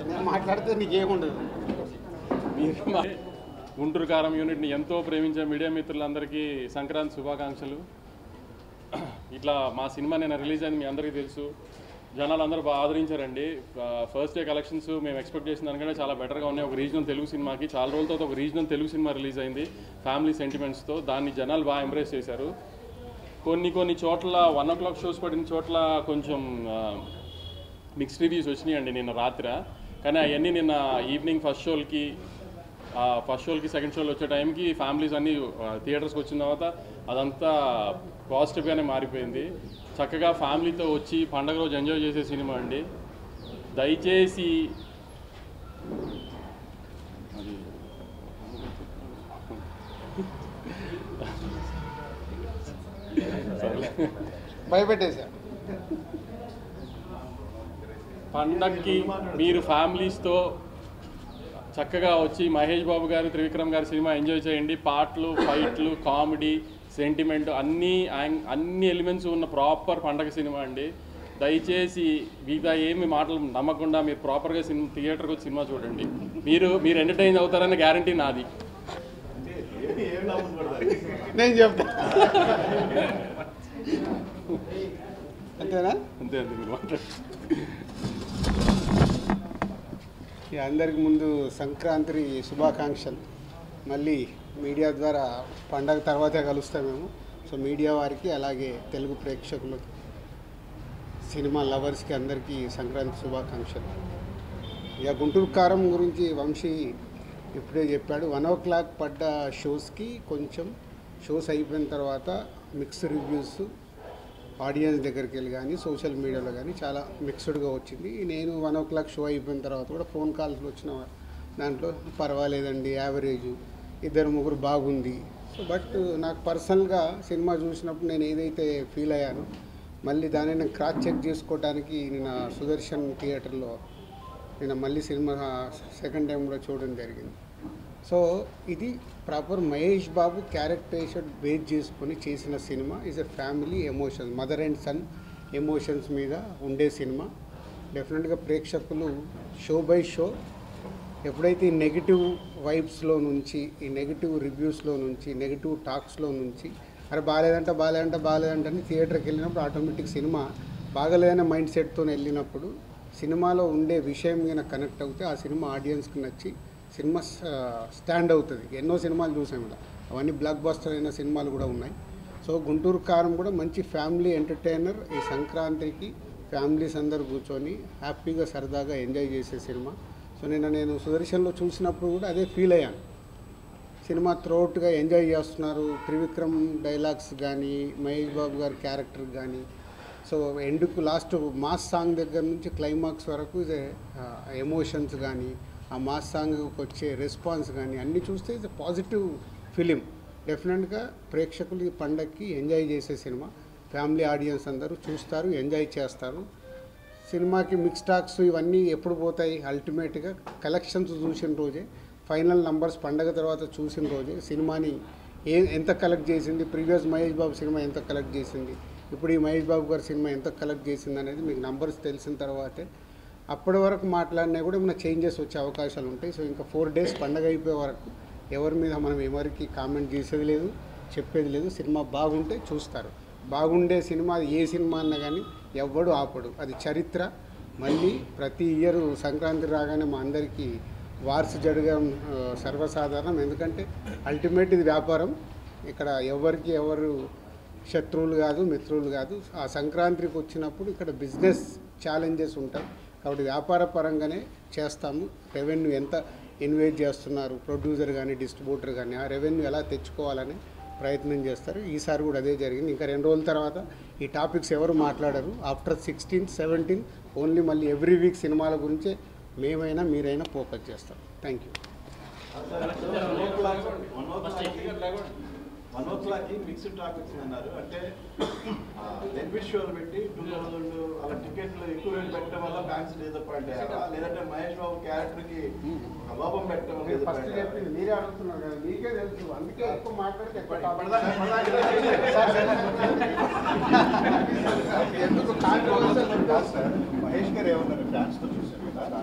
నేను మాట్లాడితే నీకేముండదు. గుంటూరు కారం యూనిట్ని ఎంతో ప్రేమించే మీడియా మిత్రులందరికీ సంక్రాంతి శుభాకాంక్షలు. ఇట్లా మా సినిమా నేను రిలీజ్ అయింది మీ అందరికీ తెలుసు. జనాలు అందరూ బాగా ఆదరించారండి. ఫస్ట్ డే కలెక్షన్స్ మేము ఎక్స్పెక్ట్ చేసిన దానికంటే చాలా బెటర్గా ఉన్నాయి. ఒక రీజనల్ తెలుగు సినిమాకి చాలా రోజులతో ఒక రీజనల్ తెలుగు సినిమా రిలీజ్ అయింది ఫ్యామిలీ సెంటిమెంట్స్తో. దాన్ని జనాలు బాగా ఎంబ్రేస్ చేశారు. కొన్ని చోట్ల 1 o'clock షోస్ పడిన చోట్ల కొంచెం మిక్స్డ్ రివ్యూస్ వచ్చినాయండి నిన్న రాత్రి. కానీ అవన్నీ నిన్న ఈవినింగ్ ఫస్ట్ షోలకి సెకండ్ షోలు వచ్చే టైంకి ఫ్యామిలీస్ అన్నీ థియేటర్స్కి వచ్చిన తర్వాత అదంతా పాజిటివ్గానే మారిపోయింది. చక్కగా ఫ్యామిలీతో వచ్చి పండగ రోజు ఎంజాయ్ చేసే సినిమా అండి. దయచేసి భయపెట్టేశా. పండగకి మీరు ఫ్యామిలీస్తో చక్కగా వచ్చి మహేష్ బాబు గారు, త్రివిక్రమ్ గారి సినిమా ఎంజాయ్ చేయండి. పాటలు, ఫైట్లు, కామెడీ, సెంటిమెంట్ అన్ని ఎలిమెంట్స్ ఉన్న ప్రాపర్ పండగ సినిమా అండి. దయచేసి మిగతా ఏమి మాటలు నమ్మకుండా మీరు ప్రాపర్గా థియేటర్కి వచ్చి సినిమా చూడండి. మీరు ఎంటర్టైన్ అవుతారనే గ్యారంటీ నాది. నేను చెప్తా అంతేనా? అంతే మీరు మాట్లాడు. అందరికి ముందు సంక్రాంతి శుభాకాంక్షలు. మళ్ళీ మీడియా ద్వారా పండగ తర్వాతే కలుస్తాం మేము. సో మీడియా వారికి అలాగే తెలుగు ప్రేక్షకులకు, సినిమా లవర్స్కి అందరికీ సంక్రాంతి శుభాకాంక్షలు. ఇక గుంటూరు కారం గురించి వంశీ ఇప్పుడే చెప్పాడు. 1 o'clock పడ్డ షోస్కి కొంచెం షోస్ అయిపోయిన తర్వాత మిక్స్డ్ రివ్యూస్ ఆడియన్స్ దగ్గరికి వెళ్ళి కానీ సోషల్ మీడియాలో కానీ చాలా మిక్స్డ్గా వచ్చింది. నేను 1 o'clock షో అయిపోయిన తర్వాత కూడా ఫోన్ కాల్స్ వచ్చిన దాంట్లో పర్వాలేదండి, యావరేజ్, 2-3 బాగుంది. సో బట్ నాకు పర్సనల్గా సినిమా చూసినప్పుడు నేను ఏదైతే ఫీల్ అయ్యానో మళ్ళీ దాన్ని నేను క్రాస్ చెక్ చేసుకోవడానికి నేను సుదర్శన్ థియేటర్లో నేను మళ్ళీ సినిమా సెకండ్ టైం కూడా చూడడం జరిగింది. సో ఇది proper Mahesh Babu characterization base చేసుకొని చేసిన సినిమా. Is a family emotions, mother and son emotions మీద ఉండే సినిమా. డెఫినెట్గా ప్రేక్షకులు షో బై షో ఎప్పుడైతే ఈ నెగిటివ్ వైబ్స్లో నుంచి, ఈ నెగిటివ్ రివ్యూస్లో నుంచి, నెగిటివ్ టాక్స్లో నుంచి అరే బాగాలేదంటే అని థియేటర్కి వెళ్ళినప్పుడు ఆటోమేటిక్ సినిమా బాగలేదనే మైండ్ సెట్తో వెళ్ళినప్పుడు సినిమాలో ఉండే విషయం మీద కనెక్ట్ అవుతే ఆ సినిమా ఆడియన్స్కి నచ్చి సినిమా స్టాండ్ అవుతుంది. ఎన్నో సినిమాలు చూసాం ఇలా, అవన్నీ బ్లాక్ బస్టర్ అయిన సినిమాలు కూడా ఉన్నాయి. సో గుంటూరు కారం కూడా మంచి ఫ్యామిలీ ఎంటర్టైనర్. ఈ సంక్రాంతికి ఫ్యామిలీస్ అందరూ కూర్చొని హ్యాపీగా సరదాగా ఎంజాయ్ చేసే సినిమా. సో నేను సుదర్శన్లో చూసినప్పుడు కూడా అదే ఫీల్ అయ్యాను. సినిమా త్రోట్గా ఎంజాయ్ చేస్తున్నారు. త్రివిక్రమ్ డైలాగ్స్ కానీ, మహేష్ బాబు గారి క్యారెక్టర్ కానీ, సో ఎండుకు లాస్ట్ మాస్ సాంగ్ దగ్గర నుంచి క్లైమాక్స్ వరకు ఇదే ఎమోషన్స్ కానీ, ఆ మాస్ సాంగ్కి వచ్చే రెస్పాన్స్ కానీ అన్నీ చూస్తే ఇది పాజిటివ్ ఫిలిం. డెఫినెట్గా ప్రేక్షకులు ఈ పండగకి ఎంజాయ్ చేసే సినిమా. ఫ్యామిలీ ఆడియన్స్ అందరూ చూస్తారు, ఎంజాయ్ చేస్తారు. సినిమాకి మిక్స్ టాక్స్ ఇవన్నీ ఎప్పుడు పోతాయి? అల్టిమేట్గా కలెక్షన్స్ చూసిన రోజే, ఫైనల్ నంబర్స్ పండగ తర్వాత చూసిన రోజే సినిమాని ఎంత కలెక్ట్ చేసింది, ప్రీవియస్ మహేష్ బాబు సినిమా ఎంత కలెక్ట్ చేసింది, ఇప్పుడు ఈ మహేష్ బాబు గారి సినిమా ఎంత కలెక్ట్ చేసింది అనేది మీకు నంబర్స్ తెలిసిన తర్వాతే అప్పటి వరకు మాట్లాడినా కూడా ఏమైనా చేంజెస్ వచ్చే అవకాశాలు ఉంటాయి. సో ఇంకా 4 days పండగ అయిపోయే వరకు ఎవరి మీద మనం ఎవరికి కామెంట్ చేసేది లేదు, చెప్పేది లేదు. సినిమా బాగుంటే చూస్తారు. బాగుండే సినిమా ఏ సినిమా అన్నా కానీ ఎవ్వడు ఆపడు, అది చరిత్ర. మళ్ళీ ప్రతి ఇయర్ సంక్రాంతి రాగానే మా అందరికీ వార్స్ జరగడం సర్వసాధారణం. ఎందుకంటే అల్టిమేట్ ఇది వ్యాపారం. ఇక్కడ ఎవరు శత్రువులు కాదు, మిత్రులు కాదు. ఆ సంక్రాంతికి వచ్చినప్పుడు ఇక్కడ బిజినెస్ ఛాలెంజెస్ ఉంటాయి కాబట్టి వ్యాపార పరంగానే చేస్తాము. రెవెన్యూ ఎంత ఇన్వెస్ట్ చేస్తున్నారు ప్రొడ్యూసర్ కానీ డిస్ట్రిబ్యూటర్ కానీ, ఆ రెవెన్యూ ఎలా తెచ్చుకోవాలని ప్రయత్నం చేస్తారు. ఈసారి కూడా అదే జరిగింది. ఇంకా 2 రోజుల తర్వాత ఈ టాపిక్స్ ఎవరు మాట్లాడరు. ఆఫ్టర్ 16, 17 ఓన్లీ మళ్ళీ ఎవ్రీ వీక్ సినిమాల గురించే మేమైనా మీరైనా ఫోకస్ చేస్తాం. Thank you. మనోజ్లాకి మిక్స్డ్ టాక్ వచ్చిందన్నారు. అంటే డెబ్యూట్ షోలు పెట్టి 2000 అలా టికెట్లు ఎక్కువ రేటు పెట్టడం వల్ల ఫ్యాన్స్ డిసప్పాయింట్ అయ్యారా, లేదంటే మహేష్ బాబు క్యారెక్టర్ కి లోపం పెట్టడం వల్ల ఫస్ట్ disappoint అయ్యారా? చెప్పింది మీరే అడుగుతున్నారు కదా, మీకే తెలుసు, అందుకే ఎక్కువ మాట్లాడితే ఎక్కువ ఎందుకు కాదు సార్, మహేష్ గారు ఏమన్నారు ఫ్యాన్స్ తో చూసారు కదా,